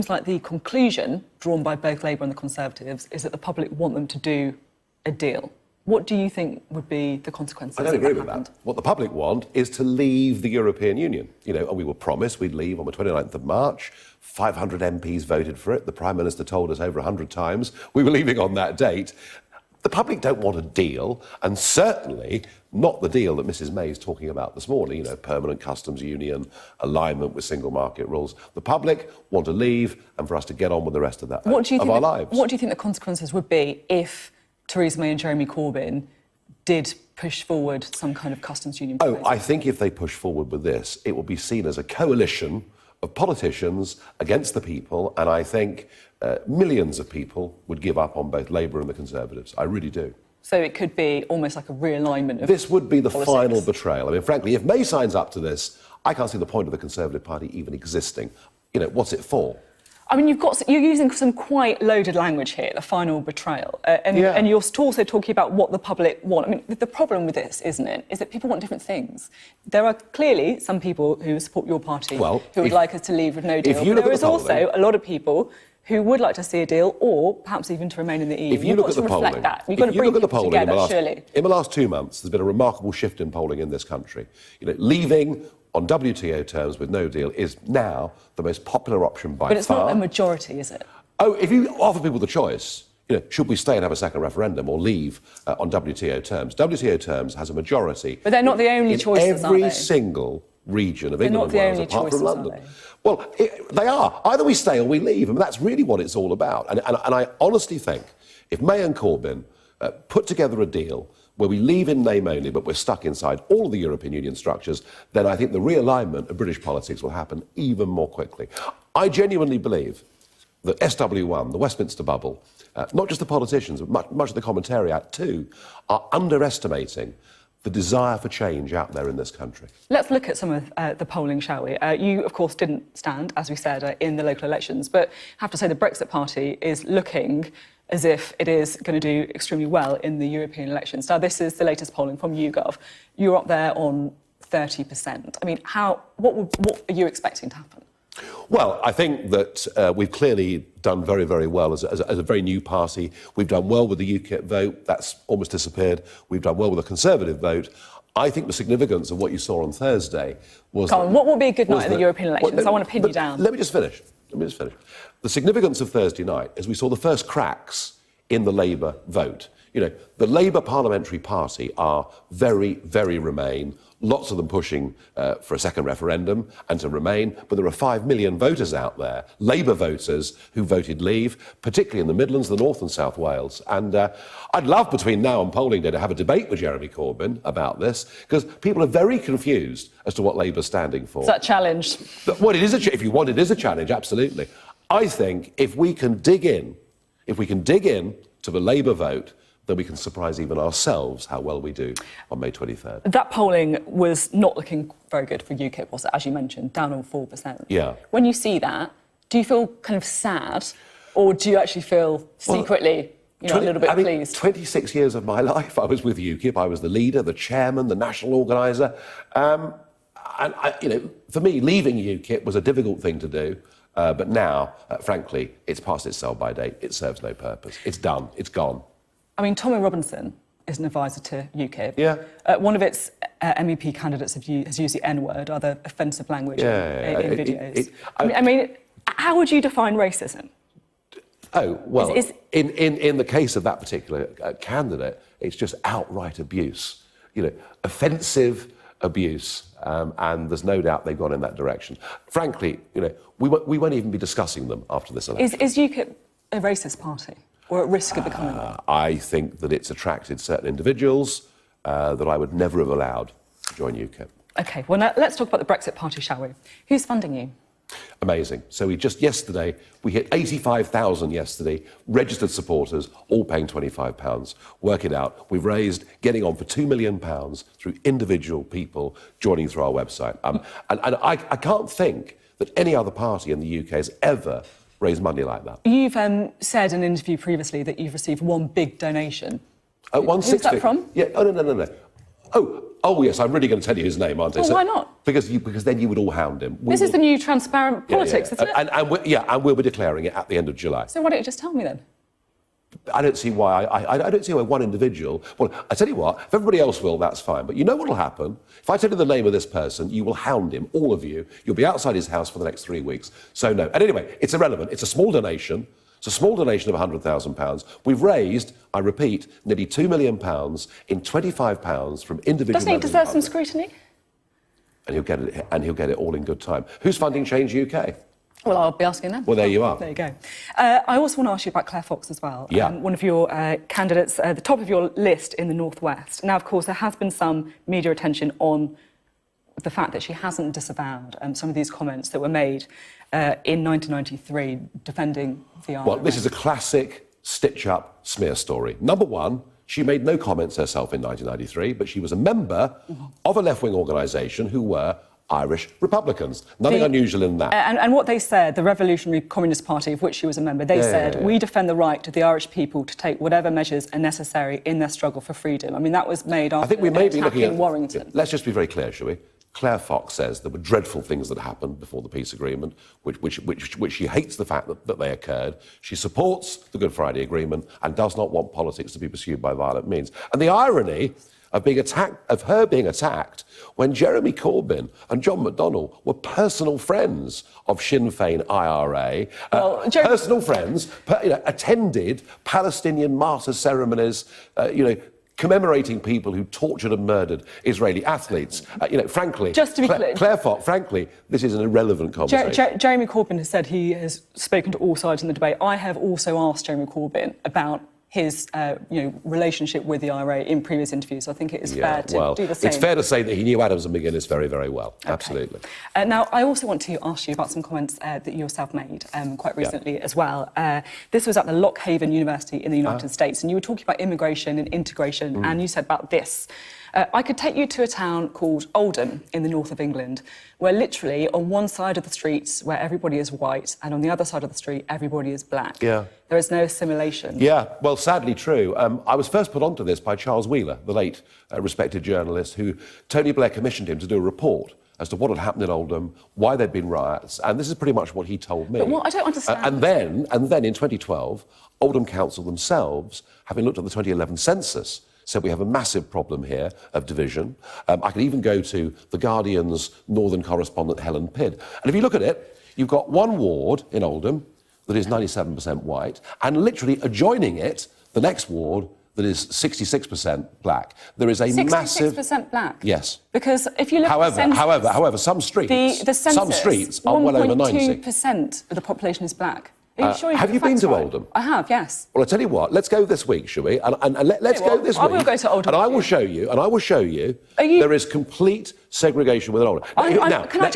Seems like the conclusion drawn by both Labour and the Conservatives is that the public want them to do a deal. What do you think would be the consequences? I don't agree with that. What the public want is to leave the European Union. You know, and we were promised we'd leave on the 29th of March. 500 MPs voted for it. The Prime Minister told us over 100 times we were leaving on that date. The public don't want a deal, and certainly not the deal that Mrs May is talking about this morning, you know, permanent customs union, alignment with single market rules. The public want to leave and for us to get on with the rest of that of our lives. What do you think the consequences would be if Theresa May and Jeremy Corbyn did push forward some kind of customs union proposal? I think if they push forward with this, it will be seen as a coalition of politicians against the people, and I think millions of people would give up on both Labour and the Conservatives. I really do. So it could be almost like a realignment of this would be the politics. Final betrayal. I mean, frankly, if May signs up to this, I can't see the point of the Conservative Party even existing. You know, what's it for? I mean, you're using some quite loaded language here, the final betrayal, and you're also talking about what the public want. I mean, the problem with this, isn't it, is that people want different things. There are clearly some people who support your party who would like us to leave with no deal. But there is also a lot of people who would like to see a deal, or perhaps even to remain in the EU. If you look at the polling, you've got to bring people together, surely. In the last 2 months, there's been a remarkable shift in polling in this country. You know, leaving on WTO terms with no deal is now the most popular option by far. But it's not a majority, is it? Oh, if you offer people the choice, you know, should we stay and have a second referendum or leave on WTO terms? WTO terms has a majority. But they're not the only choices, are they? In every single region of England and Wales, apart from London. Well, they are. Either we stay or we leave, and that's really what it's all about. And I honestly think if May and Corbyn put together a deal where we leave in name only, but we're stuck inside all of the European Union structures, then I think the realignment of British politics will happen even more quickly. I genuinely believe that SW1, the Westminster bubble, not just the politicians, but much of the commentariat too, are underestimating the desire for change out there in this country. Let's look at some of the polling, shall we? You, of course, didn't stand, as we said, in the local elections, but I have to say the Brexit Party is looking as if it is going to do extremely well in the European elections. Now, this is the latest polling from YouGov. You're up there on 30%. I mean, what are you expecting to happen? Well, I think that we've clearly done very, very well as a very new party. We've done well with the UKIP vote. That's almost disappeared. We've done well with the Conservative vote. I think the significance of what you saw on Thursday was... Come on, what will be a good night in the European elections? I want to pin you down. Let me just finish. The significance of Thursday night is we saw the first cracks in the Labour vote. You know, the Labour Parliamentary Party are very, very Remain, lots of them pushing for a second referendum and to Remain, but there are 5 million voters out there, Labour voters, who voted Leave, particularly in the Midlands, the North and South Wales. And I'd love, between now and polling day, to have a debate with Jeremy Corbyn about this, because people are very confused as to what Labour's standing for. Is that a challenge? Well, it is if you want, it is a challenge, absolutely. I think if we can dig in to the Labour vote, then we can surprise even ourselves how well we do on May 23rd. That polling was not looking very good for UKIP, was it, as you mentioned, down on 4%. Yeah. When you see that, do you feel kind of sad, or do you actually feel secretly, a little bit pleased? 26 years of my life, I was with UKIP. I was the leader, the chairman, the national organiser. And for me, leaving UKIP was a difficult thing to do. But now, frankly, it's past its sell-by date. It serves no purpose. It's done. It's gone. I mean, Tommy Robinson is an advisor to UKIP. Yeah. One of its MEP candidates has used the N-word, other offensive language in videos. I mean, how would you define racism? Oh, well, in the case of that particular candidate, it's just outright abuse. You know, offensive abuse, and there's no doubt they've gone in that direction. Frankly, we won't even be discussing them after this election. Is UKIP a racist party? Or at risk of becoming one? I think that it's attracted certain individuals that I would never have allowed to join UKIP. OK, well, now let's talk about the Brexit Party, shall we? Who's funding you? Amazing. So we hit 85,000 yesterday, registered supporters, all paying £25. Work it out. We've raised, getting on for £2 million through individual people joining through our website. And I can't think that any other party in the UK has ever raise money like that. You've said in an interview previously that you've received one big donation. Who's that from? Yeah. Oh, no. Oh, Oh, yes, I'm really going to tell you his name, aren't I? Well, why not? Because then you would all hound him. This is the new transparent politics, isn't it? And we'll be declaring it at the end of July. So why don't you just tell me then? I don't see why. I don't see why one individual. Well, I tell you what. If everybody else will, that's fine. But you know what'll happen? If I tell you the name of this person, you will hound him, all of you. You'll be outside his house for the next 3 weeks. So no. And anyway, it's irrelevant. It's a small donation. It's a small donation of £100,000. We've raised, I repeat, nearly £2 million in £25 from individuals. Doesn't he deserve some scrutiny? And he'll get it all in good time. Who's funding Change UK? Well, I'll be asking them. Well, there you are. There you go. I also want to ask you about Claire Fox as well. Yeah. One of your candidates, the top of your list in the North West. Now, of course, there has been some media attention on the fact that she hasn't disavowed some of these comments that were made in 1993 defending the IRA. Well, this is a classic stitch-up smear story. Number one, she made no comments herself in 1993, but she was a member of a left-wing organisation who were Irish Republicans. Nothing unusual in that. And what they said, the Revolutionary Communist Party, of which she was a member, they said, we defend the right of the Irish people to take whatever measures are necessary in their struggle for freedom. I mean, that was made after I think we may be looking at Warrington. Let's just be very clear, shall we? Claire Fox says there were dreadful things that happened before the peace agreement, which she hates the fact that they occurred. She supports the Good Friday Agreement and does not want politics to be pursued by violent means. And the irony of her being attacked when Jeremy Corbyn and John McDonnell were personal friends of Sinn Féin IRA, personal friends, attended Palestinian martyr ceremonies, commemorating people who tortured and murdered Israeli athletes. Frankly, just to be clear, Claire Fox, frankly, this is an irrelevant conversation. Jeremy Corbyn has said he has spoken to all sides in the debate. I have also asked Jeremy Corbyn about his relationship with the IRA in previous interviews. So I think it is fair to do the same. It's fair to say that he knew Adams and McGuinness very, very well. Okay. Absolutely. Now, I also want to ask you about some comments that you yourself made quite recently as well. This was at the Lockhaven University in the United States, and you were talking about immigration and integration, and you said about this. I could take you to a town called Oldham in the north of England, where literally on one side of the streets where everybody is white and on the other side of the street everybody is black. Yeah. There is no assimilation. Yeah, well, sadly true. I was first put onto this by Charles Wheeler, the late respected journalist, who Tony Blair commissioned him to do a report as to what had happened in Oldham, why there'd been riots, and this is pretty much what he told me. But what I don't understand... And then in 2012, Oldham Council themselves, having looked at the 2011 census, said we have a massive problem here of division. I could even go to The Guardian's northern correspondent, Helen Pidd. And if you look at it, you've got one ward in Oldham that is 97% white, and literally adjoining it, the next ward that is 66% black. There is a 66% massive... 66% black? Yes. Because if you look at the census... However, some streets... The census, some streets are well over 90%. 1.2% of the population is black. Are you sure have you been to Oldham? I have, yes. Well, I'll tell you what, let's go this week, shall we? And let's go this week. I will go to Oldham. And I will show you, there is complete segregation within Oldham. Can I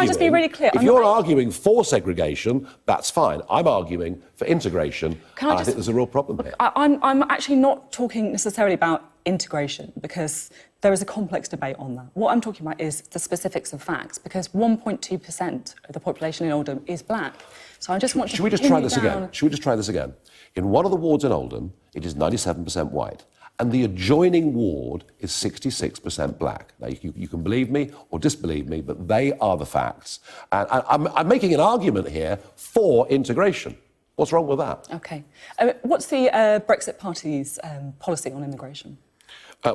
just be really clear? If you're arguing for segregation, that's fine. I'm arguing for integration, and I think there's a real problem here. I'm actually not talking necessarily about integration, because there is a complex debate on that. What I'm talking about is the specifics of facts, because 1.2% of the population in Oldham is black. So I just want to... Should we just try this again? Should we just try this again? In one of the wards in Oldham, it is 97% white, and the adjoining ward is 66% black. Now, you can believe me or disbelieve me, but they are the facts. And I'm making an argument here for integration. What's wrong with that? OK. What's the Brexit Party's policy on immigration?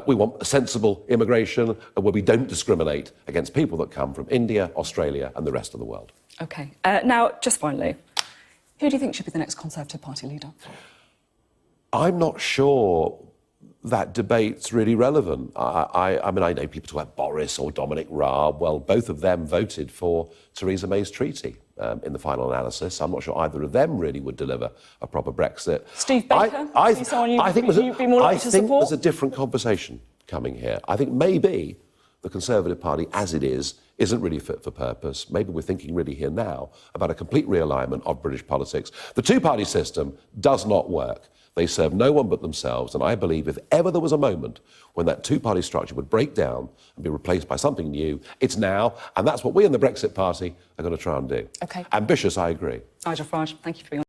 We want a sensible immigration where we don't discriminate against people that come from India, Australia and the rest of the world. OK. Now, just finally, who do you think should be the next Conservative Party leader? I'm not sure that debate's really relevant. I mean, I know people talk about Boris or Dominic Raab. Well, both of them voted for Theresa May's treaty in the final analysis. I'm not sure either of them really would deliver a proper Brexit. Steve Baker? I think there's a different conversation coming here. I think maybe the Conservative Party, as it is, isn't really fit for purpose. Maybe we're thinking really here now about a complete realignment of British politics. The two-party system does not work. They serve no one but themselves, and I believe if ever there was a moment when that two-party structure would break down and be replaced by something new, it's now, and that's what we in the Brexit Party are going to try and do. OK. Ambitious, I agree. Nigel Farage, thank you for being on.